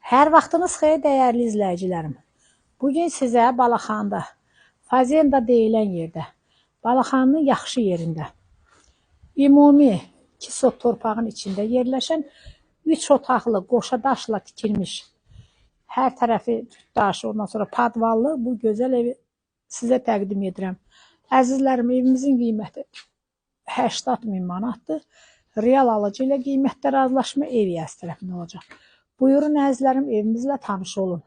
Hər vaxtınız xeyir dəyərli izləyicilərim. Bugün sizə Balaxanda, Fazenda deyilən yerdə, Balaxanın yaxşı yerində, ümumi 2 sot torpağın içində yerləşən 3 otaqlı qoşa daşla tikilmiş, hər tərəfi daş, ondan sonra padvallı bu gözəl evi sizə təqdim edirəm. Əzizlərim, evimizin qiyməti 80.000 manatdır. Real alıcı ilə qiymətdə razılaşma ev yazı tərəfində olacaq. Buyurun əzizlərim, evimizlə tanış olun.